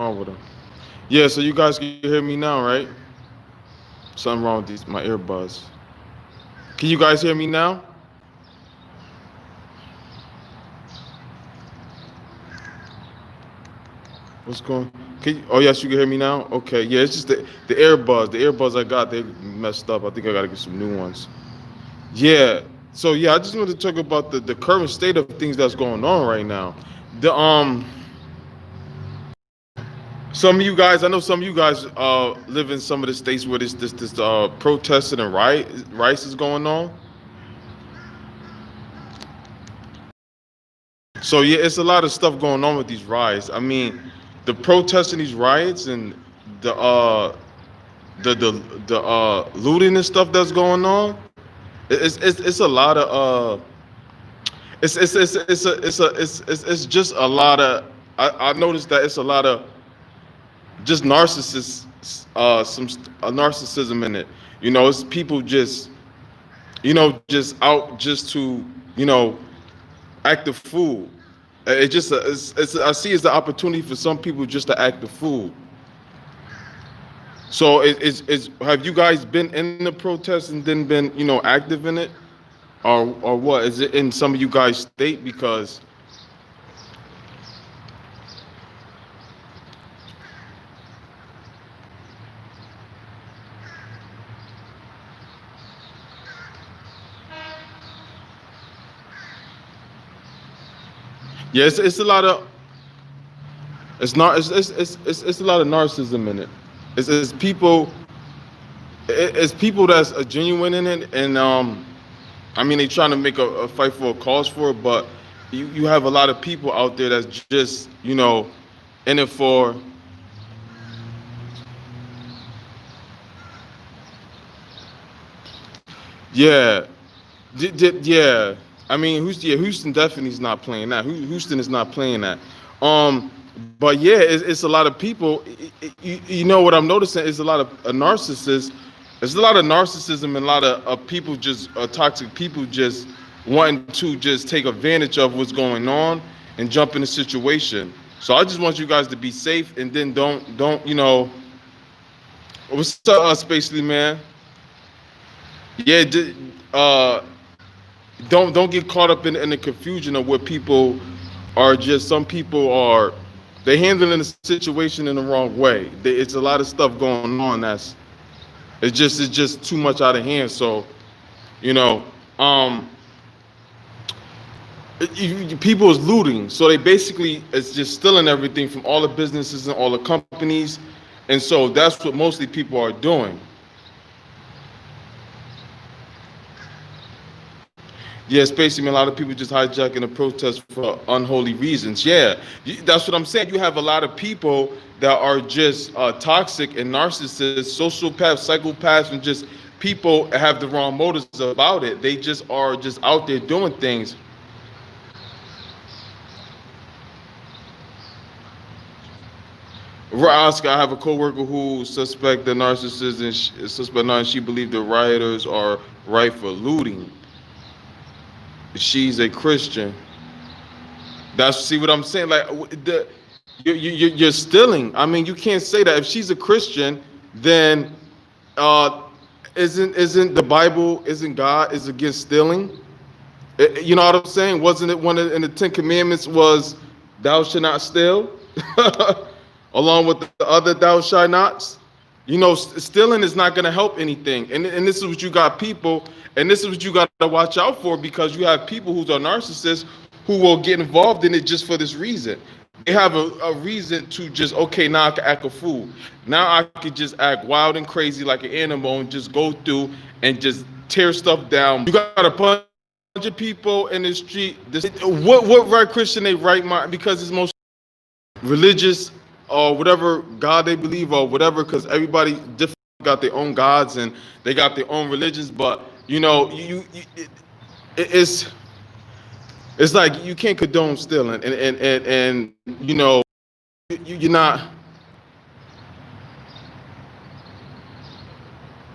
wrong with them. Yeah, so you guys can hear me now, right? Something wrong with my earbuds. Can you guys hear me now? What's going? Oh yes, you can hear me now. Okay, yeah, it's just the earbuds. The earbuds I got, they messed up. I think I gotta get some new ones. Yeah. So yeah, I just wanted to talk about the current state of things that's going on right now. The Some of you guys, I know some of you guys live in some of the states where this protesting and riots is going on. So yeah, it's a lot of stuff going on with these riots. I mean, the protests and these riots and the uh the the looting and stuff that's going on. It's a lot of it's just a lot of I noticed that it's a lot of just narcissists some narcissism in it. It's people just just out just to act the fool. It just I see it's the opportunity for some people just to act the fool. So have you guys been in the protest and then been active in it, or what is it in some of you guys state? Because yeah, it's a lot of it's not it's a lot of narcissism in it. It's people it's people that's a genuine in it, and I mean they trying to make a fight for a cause for it, but you have a lot of people out there that's just in it for. Yeah, yeah. I mean, Houston definitely is not playing that. Houston is not playing that. But yeah, it's a lot of people. You know what I'm noticing is a lot of narcissists. There's a lot of narcissism and a lot of people just toxic people just wanting to just take advantage of what's going on and jump in the situation. So I just want you guys to be safe and then don't what's up, Spacely man? Yeah, don't get caught up in the confusion of where people are just some people are they handling the situation in the wrong way. It's a lot of stuff going on it's just too much out of hand. So you know, um, people is looting. So they basically it's just stealing everything from all the businesses and all the companies, and so that's what mostly people are doing. Yeah, it's basically a lot of people just hijacking the protest for unholy reasons. Yeah, that's what I'm saying. You have a lot of people that are just toxic and narcissists, sociopaths, psychopaths, and just people have the wrong motives about it. They just are just out there doing things. Right, Oscar, I have a coworker who suspect the narcissist and suspect not, and she believed the rioters are right for looting. She's a Christian. That's see what I'm saying. Like you're stealing. I mean, you can't say that if she's a Christian, then uh, isn't the Bible isn't God is against stealing? You know what I'm saying? Wasn't it one of in the Ten Commandments was thou shalt not steal, along with the other thou shalt nots? Stealing is not going to help anything. And this is what you got people, and this is what you got to watch out for because you have people who are narcissists who will get involved in it just for this reason. They have a reason to just, okay, now I can act a fool. Now I could just act wild and crazy like an animal and just go through and just tear stuff down. You got a bunch of people in the street. What right Christian they right mind because it's most religious or whatever God they believe or whatever, because everybody different got their own gods and they got their own religions. But it's like you can't condone stealing, and you're not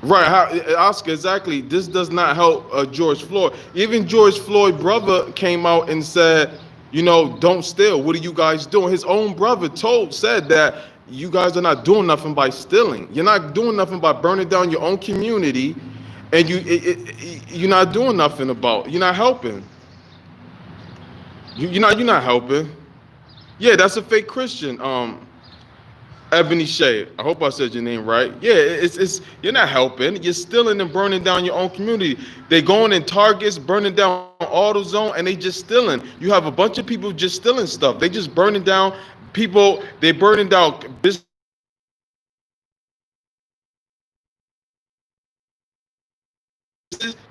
right. Oscar, exactly. This does not help George Floyd. Even George Floyd brother came out and said, don't steal. What are you guys doing? His own brother said that you guys are not doing nothing by stealing. You're not doing nothing by burning down your own community, and you're not doing nothing about. You're not helping. You're not helping. Yeah, that's a fake Christian. Ebony Shea. I hope I said your name right. Yeah, it's you're not helping. You're stealing and burning down your own community. They going in Targets, burning down AutoZone, and they just stealing. You have a bunch of people just stealing stuff. They just burning down people. They burning down businesses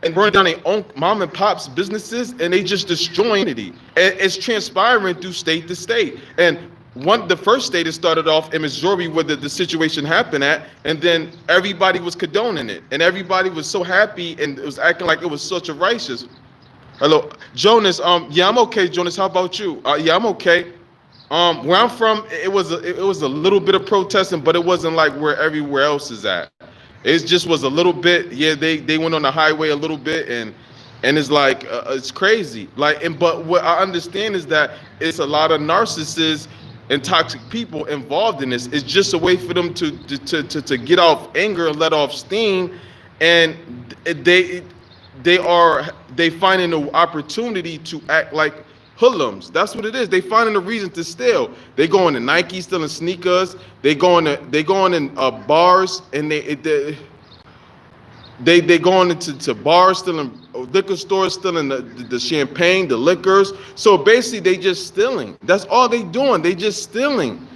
and burning down their own mom and pops businesses, and they just destroying their community. And it's transpiring through state to state. And one, the first state it started off in Missouri, where the situation happened at, and then everybody was condoning it, and everybody was so happy, and it was acting like it was such a righteous. Hello, Jonas. Yeah, I'm okay, Jonas. How about you? Yeah, I'm okay. Where I'm from, it was a little bit of protesting, but it wasn't like where everywhere else is at. It just was a little bit. Yeah, they went on the highway a little bit, and it's like it's crazy. Like, but what I understand is that it's a lot of narcissists and toxic people involved in this. It's just a way for them to get off anger and let off steam, and they finding an opportunity to act like hoodlums. That's what it is. They finding a reason to steal. They going to Nike stealing sneakers. They going in bars, and they going into bars stealing, liquor stores stealing the champagne, the liquors. So basically they just stealing. That's all they doing. They just stealing.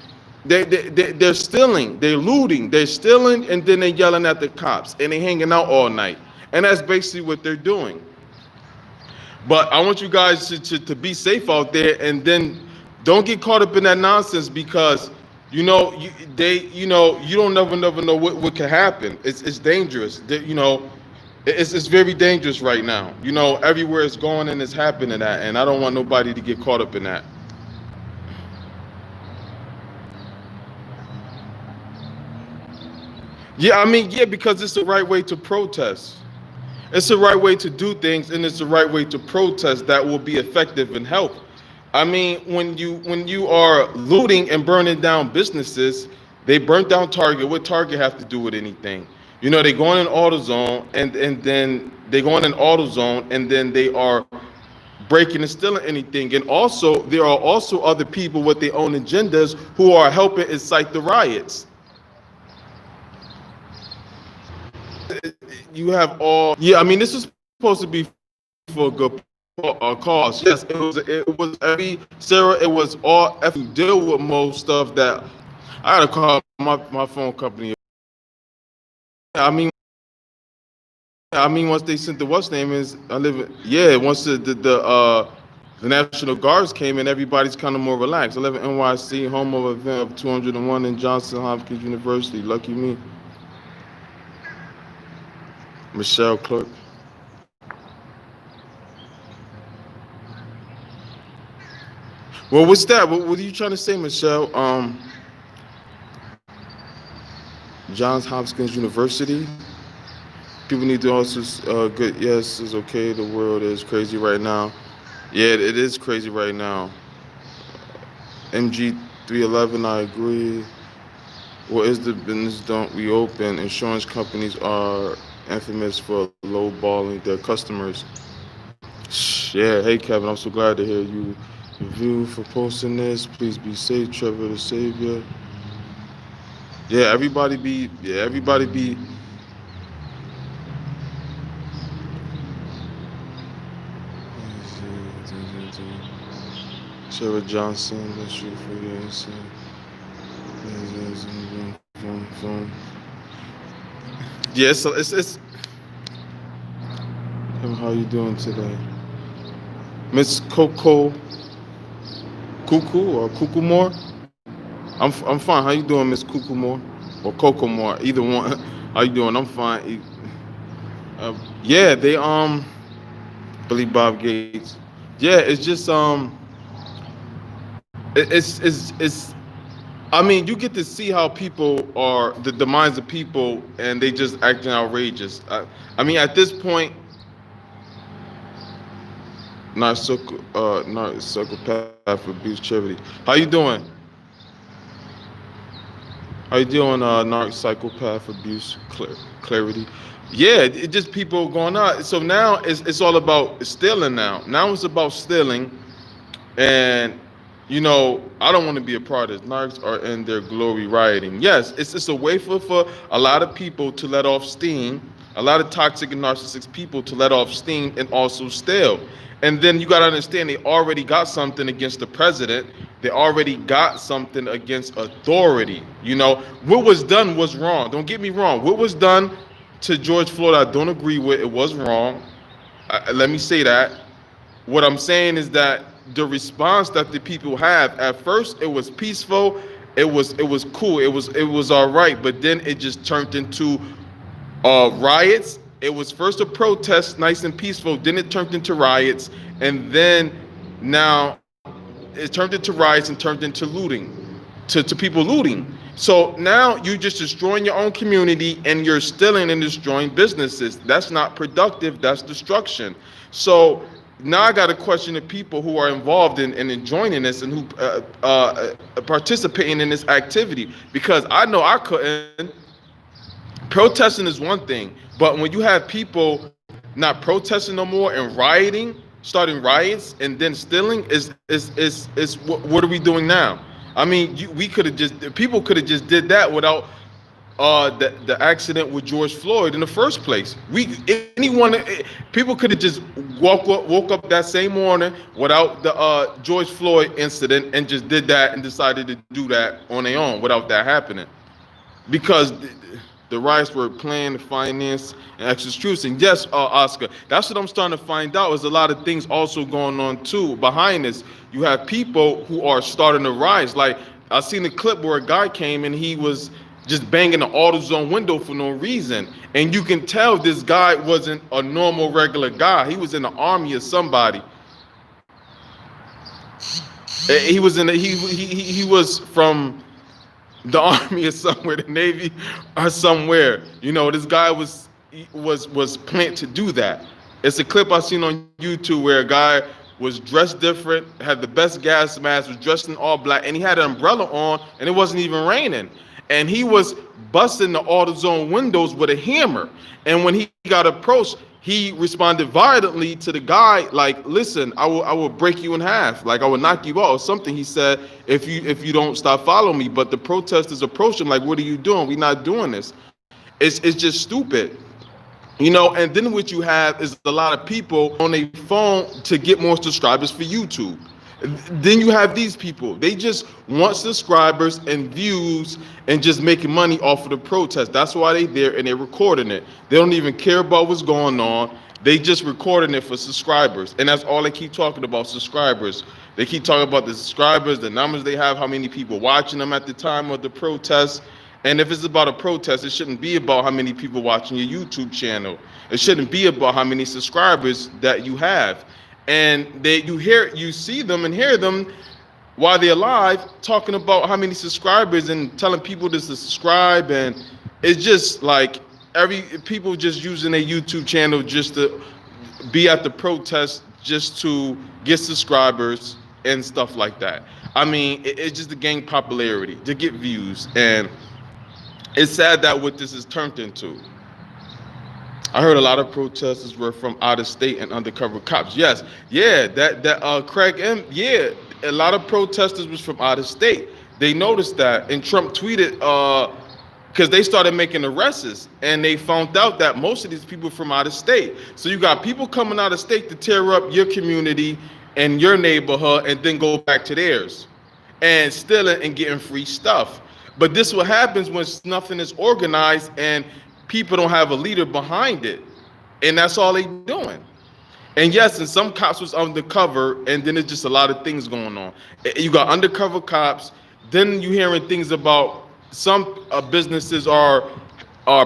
They're stealing. They're looting. They're stealing, and then they're yelling at the cops, and they hanging out all night. And that's basically what they're doing. But I want you guys to be safe out there, and then don't get caught up in that nonsense, because you don't never know what can happen. It's dangerous. It's very dangerous right now. Everywhere it's going and it's happening that, and I don't want nobody to get caught up in that. Yeah, I mean, yeah, because it's the right way to protest. It's the right way to do things, and it's the right way to protest that will be effective and help. I mean, when you are looting and burning down businesses, they burnt down Target. What Target have to do with anything? They go in AutoZone, and then they go in AutoZone, and then they are breaking and stealing anything. And also, there are also other people with their own agendas who are helping incite the riots. You have all, yeah, I mean, this is supposed to be for a good cause. Yes, it was every Sarah, it was all effort to deal with most stuff that I had to call my phone company. I mean once they sent the what's name is I live in, yeah, once the National Guards came in, everybody's kind of more relaxed. I live in NYC, home of event of 201 in Johnson Hopkins University. Lucky me. Michelle Clark. Well, what's that? What are you trying to say, Michelle? Johns Hopkins University. People need to also good. Yes, it's okay. The world is crazy right now. Yeah, it is crazy right now. MG 311. I agree. What is the business don't reopen? Insurance companies are infamous for lowballing their customers. Yeah, hey Kevin, I'm so glad to hear you review for posting this. Please be safe, Trevor the Savior. Yeah, everybody be. Sarah Johnson, that's you for your insight. Yeah, so it's how you doing today? Miss Coco Cuckoo or Cuckoo Moore? I'm fine. How you doing, Miss Cuckoo Moore? Or Coco Moore? Either one. How you doing? I'm fine. Yeah, they believe Bob Gates. Yeah, it's just it's I mean, you get to see how people are the minds of people, and they just acting outrageous. I mean, at this point, not psychopath abuse charity. How you doing? How you doing, narc psychopath abuse clarity? Yeah, it just people going on. So now it's all about stealing. Now it's about stealing, and I don't want to be a part of this. Narcs are in their glory rioting. Yes, it's a way for a lot of people to let off steam, a lot of toxic and narcissistic people to let off steam and also steal. And then you got to understand they already got something against the president. They already got something against authority. What was done was wrong. Don't get me wrong. What was done to George Floyd, I don't agree with. It was wrong. Let me say that. What I'm saying is that the response that the people have, at first it was peaceful, it was cool, it was all right, but then it just turned into riots. It was first a protest, nice and peaceful, then it turned into riots, and then now it turned into riots and turned into looting, to people looting. So now you're just destroying your own community and you're stealing and destroying businesses. That's not productive, that's destruction. So now I got to question the people who are involved in joining this and who participating in this activity, because I know I couldn't. Protesting is one thing, but when you have people not protesting no more and rioting, starting riots and then stealing, is what are we doing now? I mean, people could have just did that without the accident with George Floyd in the first place. People could have just woke up that same morning without the George Floyd incident and just did that and decided to do that on their own without that happening, because the riots were planned, financed, and execution. Yes, Oscar, that's what I'm starting to find out. Is a lot of things also going on too behind this. You have people who are starting to rise. Like I seen a clip where a guy came and he was just banging the AutoZone window for no reason, and you can tell this guy wasn't a normal regular guy. He was in the army or somebody. He was he was from the army or somewhere, the Navy or somewhere. This guy was planned to do that. It's a clip I seen on YouTube where a guy was dressed different, had the best gas mask, was dressed in all black, and he had an umbrella on, and it wasn't even raining. And he was busting the AutoZone windows with a hammer. And when he got approached, he responded violently to the guy, like, "Listen, I will break you in half, like I will knock you out," or something. He said, if you don't stop following me. But the protesters approached him like, "What are you doing? We're not doing this." It's just stupid. And then what you have is a lot of people on their phone to get more subscribers for YouTube. Then you have these people, they just want subscribers and views and just making money off of the protest. That's why they there and they're recording it. They don't even care about what's going on. They just recording it for subscribers. And that's all they keep talking about, subscribers. They keep talking about the subscribers, the numbers they have, how many people watching them at the time of the protest. And if it's about a protest, it shouldn't be about how many people watching your YouTube channel. It shouldn't be about how many subscribers that you have. And you see them and hear them while they're alive talking about how many subscribers and telling people to subscribe. And it's just like people just using their YouTube channel just to be at the protest, just to get subscribers and stuff like that. I mean, it's just to gain popularity, to get views. And it's sad that what this is turned into. I heard a lot of protesters were from out of state and undercover cops. Yes, yeah, that Craig M. Yeah, a lot of protesters was from out of state. They noticed that, and Trump tweeted because they started making arrests, and they found out that most of these people from out of state. So you got people coming out of state to tear up your community and your neighborhood, and then go back to theirs, and stealing and getting free stuff. But this is what happens when nothing is organized and people don't have a leader behind it, and that's all they doing. And yes, and some cops was undercover, and then it's just a lot of things going on. You got undercover cops, then you hearing things about some businesses are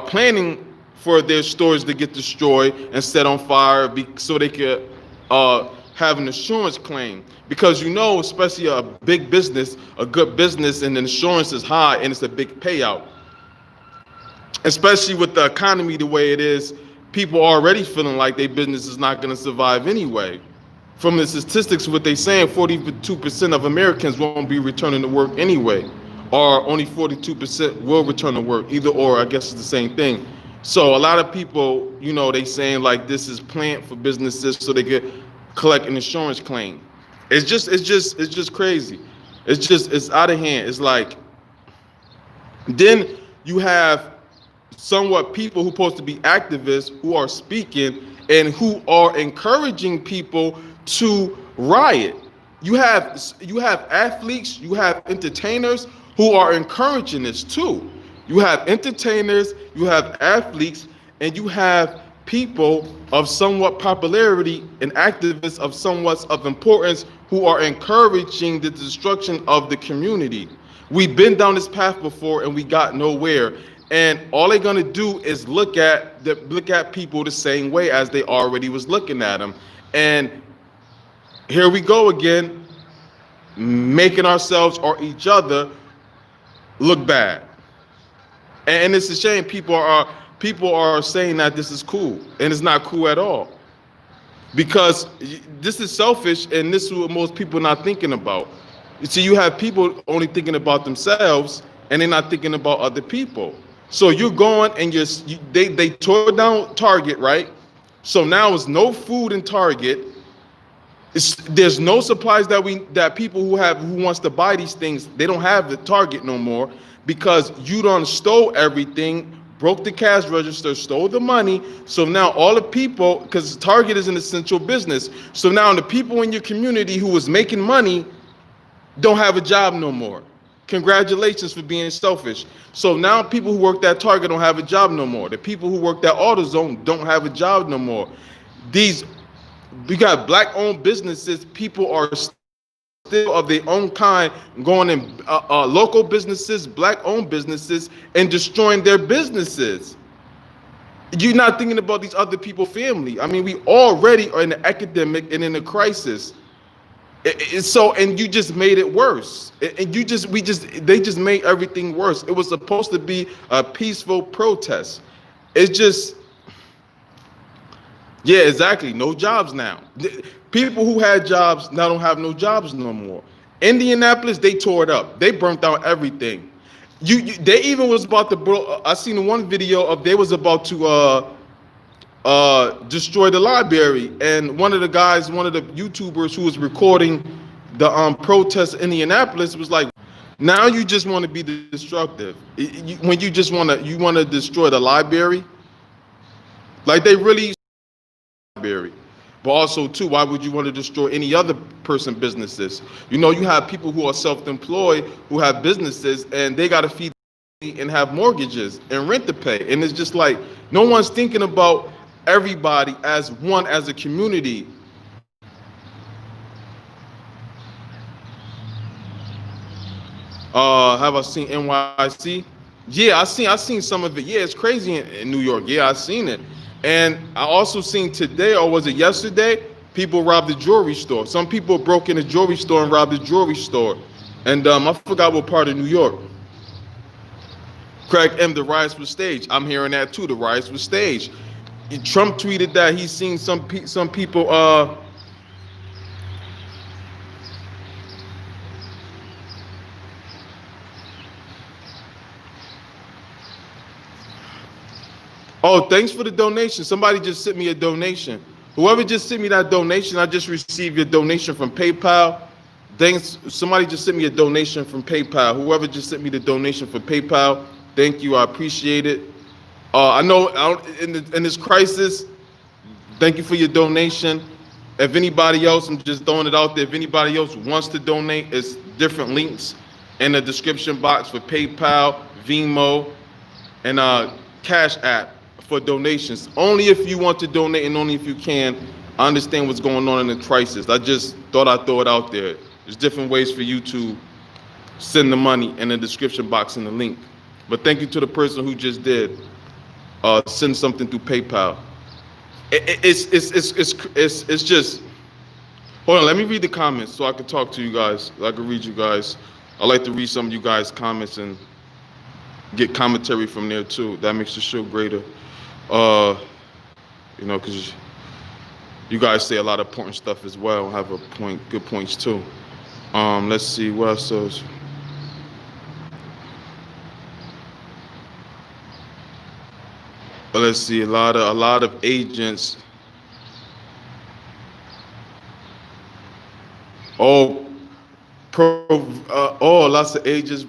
planning for their stores to get destroyed and set on fire so they could have an insurance claim. Because especially a big business, a good business, and the insurance is high and it's a big payout. Especially with the economy the way it is, people are already feeling like their business is not going to survive anyway. From the statistics, what they're saying, 42% of Americans won't be returning to work anyway. or only 42% will return to work. Either or, I guess it's the same thing. So a lot of people, they saying like this is planned for businesses so they could collect an insurance claim. It's just crazy. It's out of hand. It's like then you have somewhat people who are supposed to be activists who are speaking and who are encouraging people to riot. You have athletes, you have entertainers who are encouraging this too. You have entertainers, you have athletes, and you have people of somewhat popularity and activists of somewhat of importance who are encouraging the destruction of the community. We've been down this path before and we got nowhere. And all they're gonna do is look at people the same way as they already was looking at them. And here we go again, making ourselves or each other look bad. And it's a shame people are saying that this is cool, and it's not cool at all. Because this is selfish, and this is what most people are not thinking about. You see, you have people only thinking about themselves, and they're not thinking about other people. So you're going and they tore down Target, right? So now it's no food in Target. There's no supplies that people who wants to buy these things, they don't have the Target no more because you done stole everything, broke the cash register, stole the money. So now all the people, because Target is an essential business, so now the people in your community who was making money don't have a job no more. Congratulations for being selfish. So now people who worked at Target don't have a job no more. The people who worked at AutoZone don't have a job no more. We got black-owned businesses. People are still of their own kind going in local businesses, black-owned businesses, and destroying their businesses. You're not thinking about these other people's family. I mean, we already are in an epidemic and in a crisis. And you just made it worse. And they just made everything worse. It was supposed to be a peaceful protest. It's just, yeah, exactly. No jobs now. People who had jobs now don't have no jobs no more. Indianapolis, they tore it up. They burnt down everything. They even was about to. I seen one video of they was about to destroy the library, and one of the YouTubers who was recording the protest in Indianapolis was like, now you just want to be destructive. When you just want to destroy the library, like they really library. But also too, why would you want to destroy any other person businesses? You have people who are self-employed who have businesses and they got to feed and have mortgages and rent to pay, and it's just like no one's thinking about everybody as a community. Have I seen NYC? Yeah, I seen some of it. Yeah, it's crazy in New York. Yeah, I seen it. And I also seen today, or was it yesterday, people robbed the jewelry store. Some people broke in the jewelry store and robbed the jewelry store. And I forgot what part of New York. Craig M., the riots were staged. I'm hearing that too, the riots were staged. Trump tweeted that he's seen some people oh, thanks for the donation. Somebody just sent me a donation. Whoever just sent me that donation, I just received your donation from PayPal. Thanks. Somebody just sent me a donation from PayPal. Whoever just sent me the donation from PayPal, thank you. I appreciate it. I know in this crisis, thank you for your donation. If anybody else, I'm just throwing it out there, if anybody else wants to donate, it's different links in the description box for PayPal, Venmo, and Cash App for donations. Only if you want to donate and only if you can. I understand what's going on in the crisis. I just thought I'd throw it out there. There's different ways for you to send the money in the description box in the link. But thank you to the person who just did send something through PayPal. It's just, hold on, let me read the comments so I can talk to you guys. I can read you guys. I like to read some of you guys' comments and get commentary from there too. That makes the show greater. Because you guys say a lot of important stuff as well. Have good points too. Let's see what else. let's see, a lot of agents. Oh, lots of agents,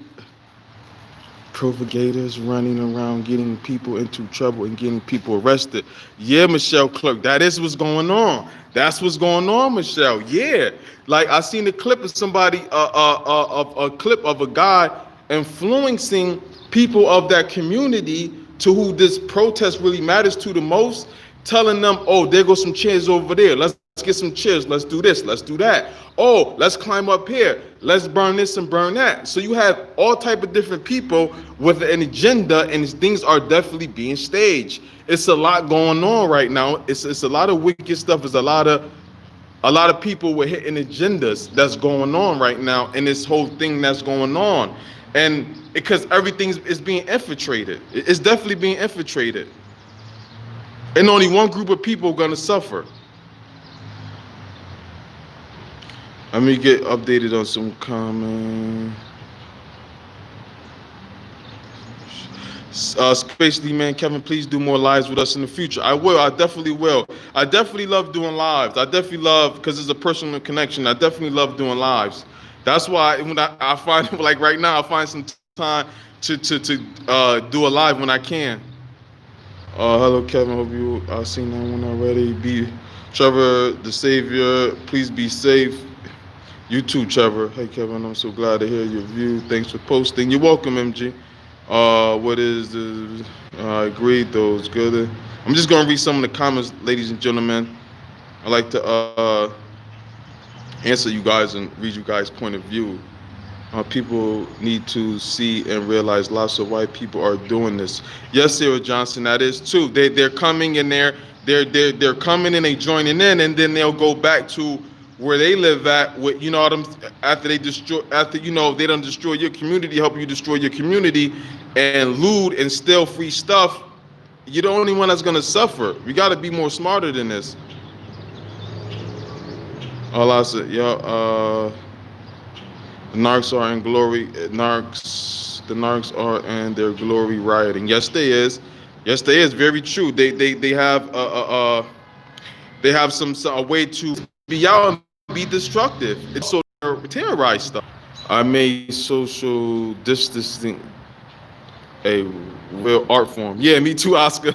propagators running around getting people into trouble and getting people arrested. Yeah, Michelle Clark, that is what's going on. That's what's going on, Michelle. Yeah, like I seen a clip of somebody, a clip of a guy influencing people of that community to who this protest really matters to the most, telling them, oh, there goes some chairs over there. Let's get some chairs. Let's do this. Let's do that. Oh, let's climb up here. Let's burn this and burn that. So you have all type of different people with an agenda, and things are definitely being staged. It's a lot going on right now. It's a lot of wicked stuff. It's a lot of people with hidden agendas that's going on right now, and this whole thing that's going on, and because everything is being infiltrated. It's definitely being infiltrated, and only one group of people are gonna suffer. Let me get updated on some comments. Spacely man, Kevin, please do more lives with us in the future. I will. I definitely will. I definitely love doing lives. I definitely love because it's a personal connection. I definitely love doing lives. That's why when I find like right now, I find some time to do a live when I can. Hello, Kevin. Hope you seen that one already. Be Trevor, the Savior. Please be safe. You too, Trevor. Hey, Kevin. I'm so glad to hear your view. Thanks for posting. You're welcome, MG. What is the? I agree. Those good. I'm just gonna read some of the comments, ladies and gentlemen. I like to answer you guys and read you guys' point of view. People need to see and realize lots of white people are doing this. Yes, Sarah Johnson, that is true. They're coming in there. They're coming and they joining in, and then they'll go back to where they live at. With what I'm after they destroy after they don't destroy your community, help you destroy your community, and loot and steal free stuff. You're the only one that's gonna suffer. We got to be more smarter than this. All I said, yeah. The narcs are in glory. The narcs are in their glory rioting. Yes, they is. Yes, they is. Very true. They have they have some a way to be out and be destructive. It's so terrorize stuff. I made social distancing a real art form. Yeah, me too, Oscar.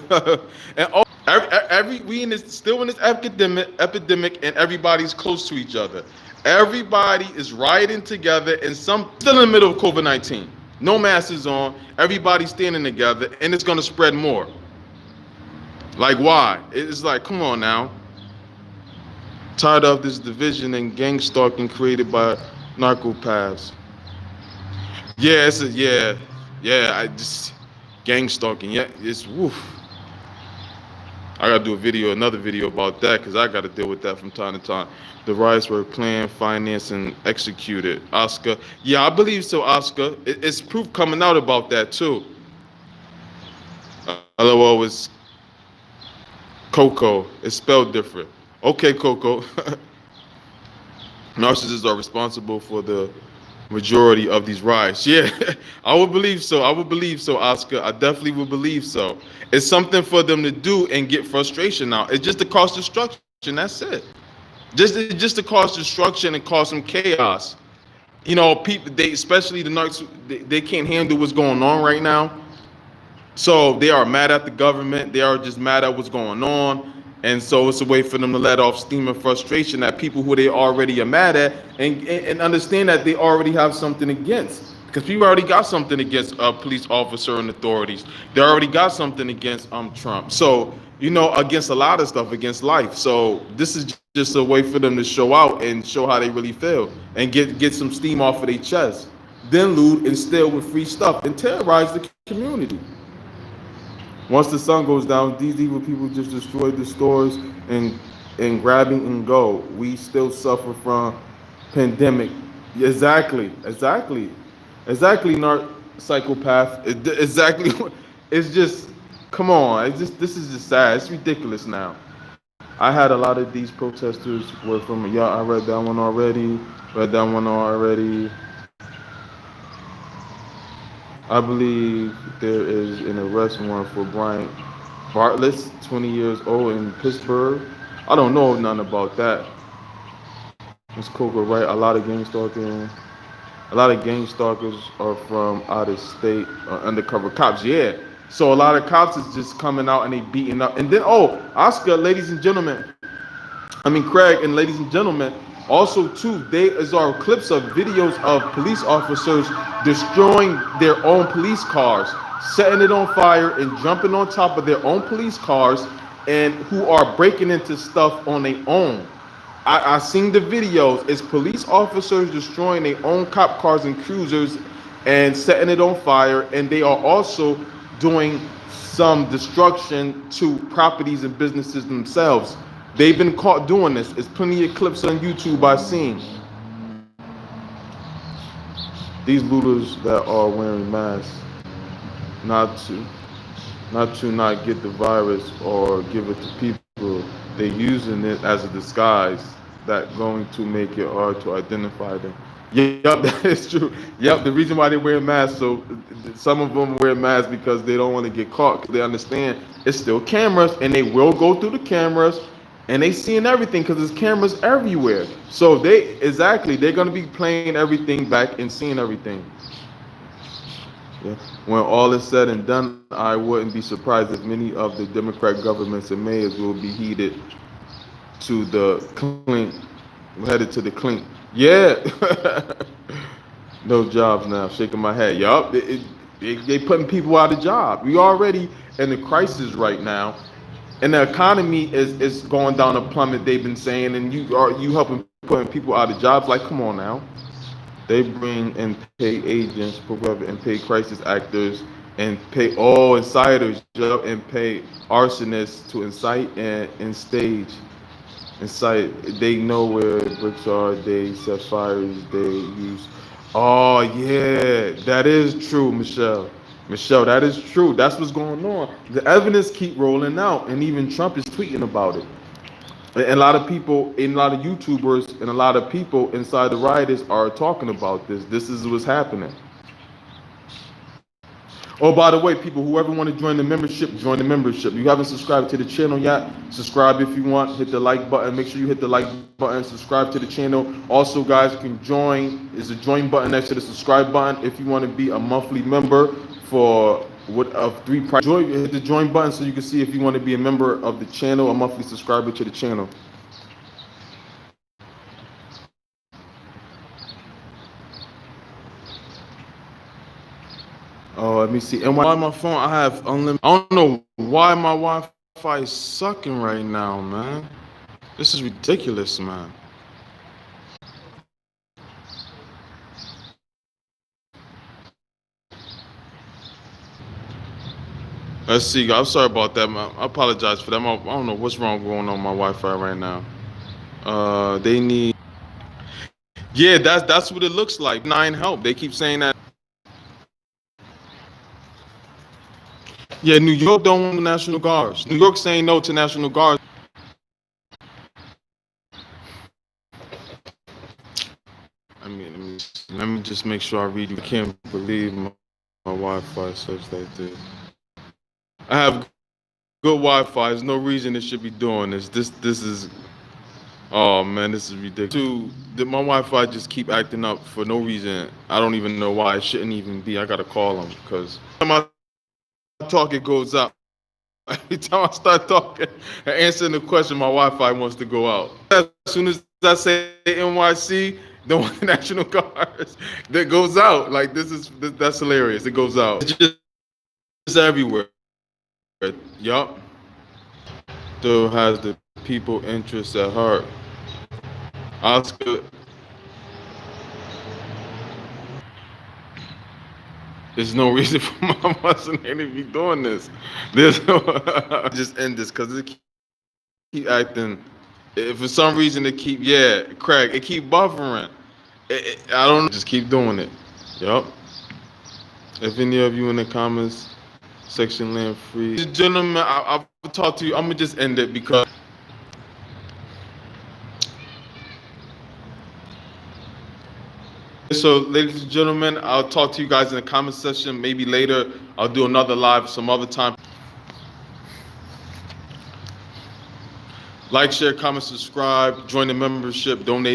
And every we in this still in this epidemic, and everybody's close to each other. Everybody is rioting together, and some still in the middle of COVID-19. No masks on. Everybody's standing together, and it's gonna spread more. Like why? It's like, come on now. Tired of this division and gang stalking created by narcopaths. Yeah, yeah. I just gang stalking. Yeah, it's woof. I gotta do another video about that because I gotta deal with that from time to time. The riots were planned, financed, and executed. Oscar, yeah, I believe so. Oscar, it's proof coming out about that too. LOL is Coco. It's spelled different. Okay, Coco. Narcissists are responsible for the majority of these riots. Yeah, I would believe so. I would believe so, Oscar. I definitely would believe so. It's something for them to do and get frustration out. It's just to cause destruction. That's it. Just to cause destruction and cause some chaos. People, especially the narcs, they can't handle what's going on right now. So they are mad at the government. They are just mad at what's going on. And so it's a way for them to let off steam and frustration at people who they already are mad at, and understand that they already have something against. Because people already got something against police officer and authorities. They already got something against Trump. So, against a lot of stuff, against life. So this is just a way for them to show out and show how they really feel and get some steam off of their chest. Then loot and steal with free stuff and terrorize the community. Once the sun goes down, these evil people just destroy the stores and grabbing and go. We still suffer from pandemic. Exactly, psychopath. Exactly. It's just, come on. This is just sad. It's ridiculous now. I had a lot of these protesters were from. Yeah, I read that one already. I believe there is an arrest warrant for Bryant Bartlett's 20 years old in Pittsburgh. I don't know nothing about that. Miss Coco, right? A lot of gang stalkers are from out of state, undercover cops. Yeah. So a lot of cops is just coming out and they beating up. And then, oh, Oscar, ladies and gentlemen, I mean, Craig and ladies and gentlemen, also too, there are clips of videos of police officers destroying their own police cars, setting it on fire and jumping on top of their own police cars, and who are breaking into stuff on their own. I seen the videos. It's police officers destroying their own cop cars and cruisers and setting it on fire, and they are also doing some destruction to properties and businesses themselves. They've been caught doing this. It's plenty of clips on YouTube I've seen. These looters that are wearing masks, not to not get the virus or give it to people, they're using it as a disguise that going to make it hard to identify them. Yep, that is true. Yep, the reason why they wear masks, so some of them wear masks because they don't want to get caught. They understand it's still cameras, and they will go through the cameras, and they seeing everything because there's cameras everywhere. So they're gonna be playing everything back and seeing everything. Yeah. When all is said and done, I wouldn't be surprised if many of the Democrat governments and mayors will be headed to the clink, headed to the clink. Yeah. No jobs now. Shaking my head. Yup. They putting people out of job. We already in a crisis right now, and the economy is going down a plummet. They've been saying, and you helping putting people out of jobs. Like, come on now. They bring and pay agents, and pay crisis actors, and pay all insiders, and pay arsonists to incite. They know where bricks are. They set fires. They use. Oh yeah, that is true, Michelle. Michelle, that is true. That's what's going on. The evidence keep rolling out, and even Trump is tweeting about it. And a lot of people, and a lot of YouTubers, and a lot of people inside the rioters are talking about this. This is what's happening. Oh, by the way, people, whoever want to join the membership, join the membership. You haven't subscribed to the channel yet, subscribe if you want. Hit the like button. Make sure you hit the like button. Subscribe to the channel. Also, guys, you can join. There's a join button next to the subscribe button if you want to be a monthly member for what of three price. Hit the join button so you can see if you want to be a member of the channel, a monthly subscriber to the channel. Oh, let me see. And why my phone? I have unlimited. I don't know why my Wi-Fi is sucking right now, man. This is ridiculous, man. Let's see. I'm sorry about that, man. I apologize for that. I don't know what's wrong going on my Wi-Fi right now. They need. Yeah, that's what it looks like. Nine help. They keep saying that. Yeah, New York don't want National Guards. New York saying no to National Guards. I mean, let me just make sure I read you. I can't believe my Wi-Fi such like this. I have good Wi-Fi. There's no reason it should be doing this. This is. Oh man, this is ridiculous. My Wi-Fi just keep acting up for no reason. I don't even know why. It shouldn't even be. I gotta call them because every time I talk, it goes up. Every time I start talking and answering the question, my Wi-Fi wants to go out. As soon as I say NYC, the National Guards, that goes out. Like that's hilarious. It goes out. It's everywhere. Yup. Still has the people interest at heart. Oscar, there's no reason for my Muslim to be doing this. There's no. Just end this because it keep acting. If for some reason it keep Craig, it keep buffering. I don't know. Just keep doing it. Yup. If any of you in the comments section land free, gentlemen, I'll talk to you. I'm gonna just end it because. So, ladies and gentlemen, I'll talk to you guys in the comment section. Maybe later, I'll do another live some other time. Like, share, comment, subscribe, join the membership, donate